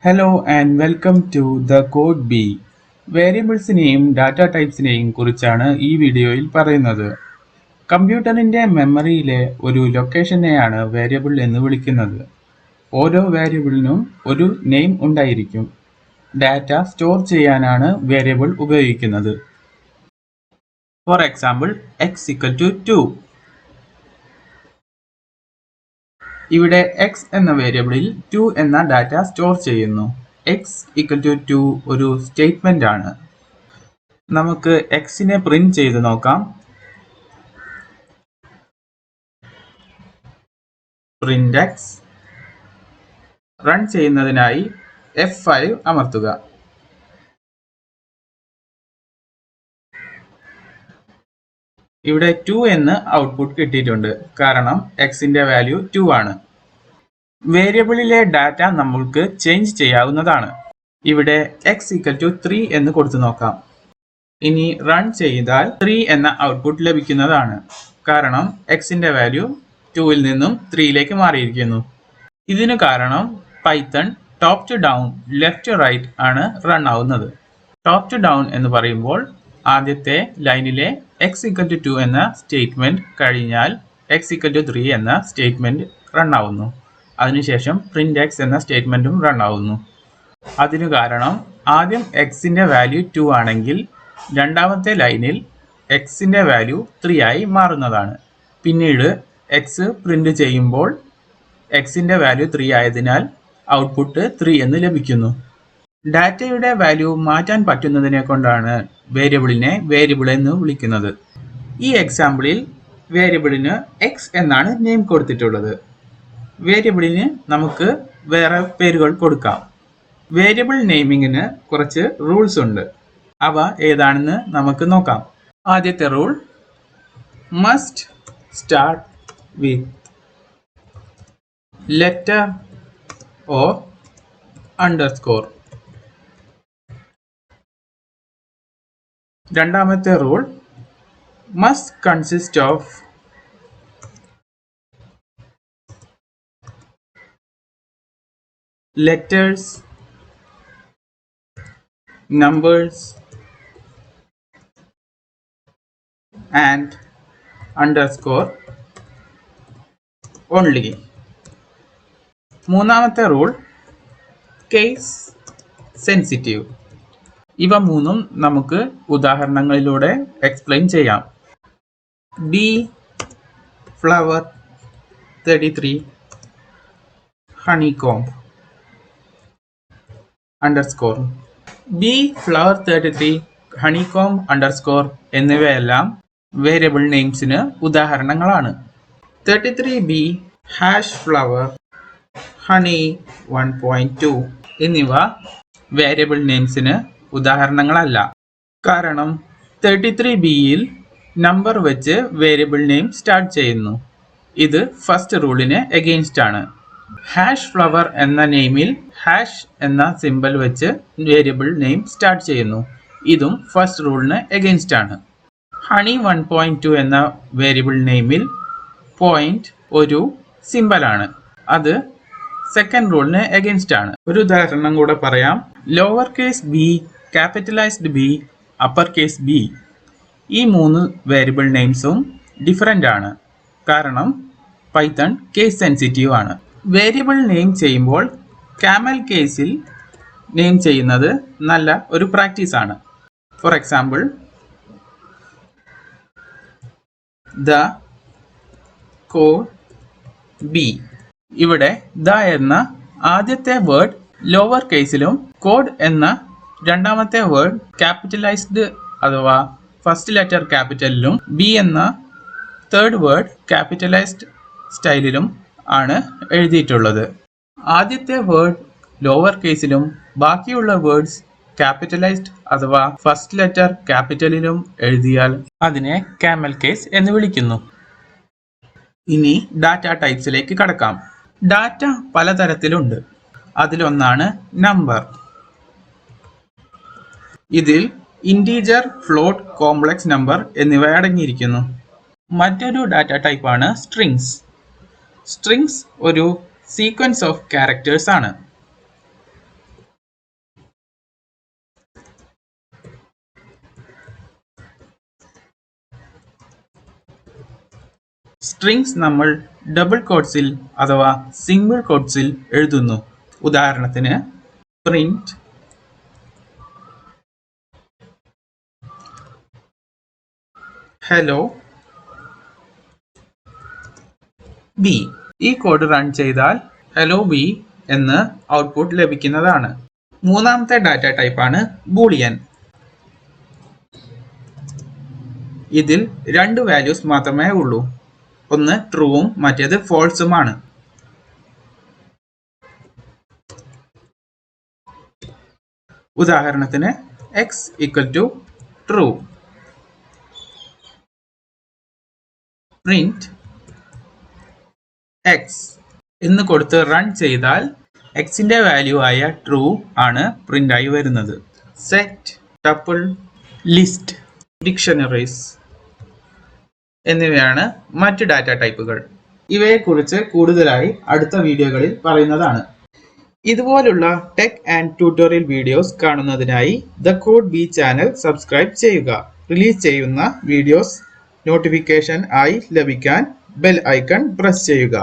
Hello and welcome to the Code B. വേരിയബിൾസിനെയും data ടൈപ്സിനെയും കുറിച്ചാണ് ഈ വീഡിയോയിൽ പറയുന്നത്. കമ്പ്യൂട്ടറിന്റെ മെമ്മറിയിലെ ഒരു ലൊക്കേഷനെയാണ് വേരിയബിൾ എന്ന് വിളിക്കുന്നത്. ഓരോ വേരിയബിളിനും ഒരു നെയിം ഉണ്ടായിരിക്കും. ഡാറ്റ സ്റ്റോർ ചെയ്യാനാണ് വേരിയബിൾ ഉപയോഗിക്കുന്നത്. For example x=2. ഇവിടെ x എന്ന വേരിയബിളിൽ 2 എന്ന ഡാറ്റ സ്റ്റോർ ചെയ്യുന്നു. x=2 ഒരു സ്റ്റേറ്റ്മെന്റ് ആണ്. നമുക്ക് x-നെ പ്രിന്റ് ചെയ്ത് നോക്കാം. Print x. റൺ ചെയ്യുന്നതിനായി F5 അമർത്തുക. ഇവിടെ 2 എന്ന് ഔട്ട്പുട്ട് കിട്ടിയിട്ടുണ്ട്, കാരണം x-ന്റെ വാല്യൂ 2 ആണ്. വേരിയബിളിലെ ഡാറ്റ നമുക്ക് ചേഞ്ച് ചെയ്യാവുന്നതാണ്. ഇവിടെ x=3 എന്ന് കൊടുത്തു നോക്കാം. ഇനി റൺ ചെയ്താൽ 3 എന്ന ഔട്ട്പുട്ട് ലഭിക്കുന്നതാണ്, കാരണം x-ന്റെ വാല്യൂ 2-ൽ നിന്നും 3-ലേക്ക് മാറിയിരിക്കുന്നു. ഇതിനു കാരണം Python top to down, left to right ആണ് റൺ ആവുന്നത്. ടോപ്പ് ടു ഡൗൺ എന്ന് പറയുമ്പോൾ ആദ്യത്തെ ലൈനിലെ x=2 എന്ന സ്റ്റേറ്റ്മെന്റ് കഴിഞ്ഞാൽ x=3 എന്ന സ്റ്റേറ്റ്മെന്റ് റൺ ആവുന്നു. അതിനുശേഷം പ്രിന്റ് x എന്ന സ്റ്റേറ്റ്മെന്റും റൺ ആവുന്നു. അതിനു കാരണം ആദ്യം x-ന്റെ വാല്യൂ 2 ആണെങ്കിൽ രണ്ടാമത്തെ ലൈനിൽ x-ന്റെ വാല്യൂ 3 ആയി മാറുന്നതാണ്. പിന്നീട് x പ്രിന്റ് ചെയ്യുമ്പോൾ x-ന്റെ വാല്യൂ 3 ആയതിനാൽ ഔട്ട്പുട്ട് 3 എന്ന് ലഭിക്കുന്നു. ഡാറ്റയുടെ വാല്യൂ മാറ്റാൻ പറ്റുന്നതിനെ കൊണ്ടാണ് വേരിയബിളിനെ വേരിയബിൾ എന്ന് വിളിക്കുന്നത്. ഈ എക്സാമ്പിളിൽ വേരിയബിളിന് x എന്നാണ് നെയിം കൊടുത്തിട്ടുള്ളത്. വേരിയബിളിന് നമുക്ക് വേറെ പേരുകൾ കൊടുക്കാം. വേരിയബിൾ നെയിമിങ്ങിന് കുറച്ച് റൂൾസ് ഉണ്ട്. അവ ഏതാണെന്ന് നമുക്ക് നോക്കാം. ആദ്യത്തെ rule, must start with letter or underscore. രണ്ടാമത്തെ rule, must consist of letters, numbers and underscore only. മൂന്നാമത്തെ റൂൾ, കേസ് സെൻസിറ്റീവ്. ഇവ മൂന്നും നമുക്ക് ഉദാഹരണങ്ങളിലൂടെ എക്സ്പ്ലെയിൻ ചെയ്യാം. B flower 33 honeycomb underscore. B flower 33 honeycomb underscore എന്നിവയെല്ലാം വേരിയബിൾ നെയിംസിന് ഉദാഹരണങ്ങളാണ്. 33B hash flower honey 1.2 എന്നിവ വേരിയബിൾ നെയിംസിന് ഉദാഹരണങ്ങളല്ല, കാരണം 33Bയിൽ നമ്പർ വെച്ച് വേരിയബിൾ നെയിം സ്റ്റാർട്ട് ചെയ്യുന്നു. ഇത് ഫസ്റ്റ് റൂളിന് എഗെയിൻസ്റ്റ് ആണ്. ഹാഷ് ഫ്ലവർ എന്ന നെയിമിൽ ഹാഷ് എന്ന സിമ്പൽ വെച്ച് വേരിയബിൾ നെയിം സ്റ്റാർട്ട് ചെയ്യുന്നു. ഇതും ഫസ്റ്റ് റൂളിന് എഗെയിൻസ്റ്റ് ആണ്. ഹണി 1.2 എന്ന വേരിയബിൾ നെയിമിൽ പോയിന്റ് ഒരു സിമ്പലാണ്. അത് സെക്കൻഡ് റൂളിന് എഗെയിൻസ്റ്റ് ആണ്. ഒരു ഉദാഹരണം കൂടെ പറയാം. Lower case B, capitalised B, upper case B. ഈ മൂന്ന് വേരിയബിൾ നെയിംസും ഡിഫറെൻ്റ് ആണ്, കാരണം പൈത്തൺ കേസ് സെൻസിറ്റീവ് ആണ്. വേരിയബിൾ നെയിം ചെയ്യുമ്പോൾ ക്യാമൽ കേസിൽ നെയിം ചെയ്യുന്നത് നല്ല ഒരു പ്രാക്ടീസ് ആണ്. For example, the code B. ഇവിടെ ദ എന്ന ആദ്യത്തെ വേർഡ് ലോവർ കേസിലും കോഡ് എന്ന രണ്ടാമത്തെ വേർഡ് ക്യാപിറ്റലൈസ്ഡ് അഥവാ ഫസ്റ്റ് ലെറ്റർ ക്യാപിറ്റലിലും ബി എന്ന തേർഡ് വേർഡ് ക്യാപിറ്റലൈസ്ഡ് സ്റ്റൈലിലും ആണ് എഴുതിയിട്ടുള്ളത്. ആദ്യത്തെ വേർഡ് ലോവർ കേസിലും ബാക്കിയുള്ള വേർഡ്സ് ക്യാപിറ്റലൈസ്ഡ് അഥവാ ഫസ്റ്റ് ലെറ്റർ ക്യാപിറ്റലിലും എഴുതിയാൽ അതിനെ ക്യാമൽ കേസ് എന്ന് വിളിക്കുന്നു. ഇനി ഡാറ്റ ടൈപ്സിലേക്ക് കടക്കാം. ഡാറ്റ പലതരത്തിലുണ്ട്. അതിലൊന്നാണ് നമ്പർ. ഇതിൽ ഇൻറ്റീജർ, ഫ്ലോട്ട്, കോംപ്ലക്സ് നമ്പർ എന്നിവ അടങ്ങിയിരിക്കുന്നു. മറ്റൊരു ഡാറ്റ ടൈപ്പാണ് സ്ട്രിങ്സ്. സ്ട്രിങ്സ് ഒരു സീക്വൻസ് ഓഫ് ക്യാരക്ടേഴ്സ് ആണ്. സ്ട്രിങ്സ് നമ്മൾ ഡബിൾ കോട്ട്സിൽ അഥവാ സിംഗിൾ കോട്ട്സിൽ എഴുതുന്നു. ഉദാഹരണത്തിന് പ്രിന്റ് ഹലോ ബി. ഈ കോഡ് റൺ ചെയ്താൽ ഹലോ ബി എന്ന് ഔട്ട്പുട്ട് ലഭിക്കുന്നതാണ്. മൂന്നാമത്തെ ഡാറ്റ ടൈപ്പാണ് ബൂളിയൻ. ഇതിൽ രണ്ട് വാല്യൂസ് മാത്രമേ ഉള്ളൂ. ഒന്ന് ട്രൂവും മറ്റേത് ഫോൾസുമാണ്. ഉദാഹരണത്തിന് x equal to true. Print x എന്ന് കൊടുത്ത് റൺ ചെയ്താൽ എക്സിന്റെ വാല്യൂ ആയ ട്രൂ ആണ് പ്രിന്റ് ആയി വരുന്നത്. സെറ്റ്, ടപ്പിൾ, ലിസ്റ്റ്, ഡിക്ഷണറീസ് എന്നിവയാണ് മറ്റ് ഡാറ്റ ടൈപ്പുകൾ. ഇവയെക്കുറിച്ച് കൂടുതലായി അടുത്ത വീഡിയോകളിൽ പറയുന്നതാണ്. ഇതുപോലുള്ള ടെക് ആൻഡ് ട്യൂട്ടോറിയൽ വീഡിയോസ് കാണുന്നതിനായി the code B channel subscribe ചെയ്യുക. റിലീസ് ചെയ്യുന്ന വീഡിയോസ് നോട്ടിഫിക്കേഷൻ ആയി ലഭിക്കാൻ ബെൽ ഐക്കൺ പ്രസ് ചെയ്യുക.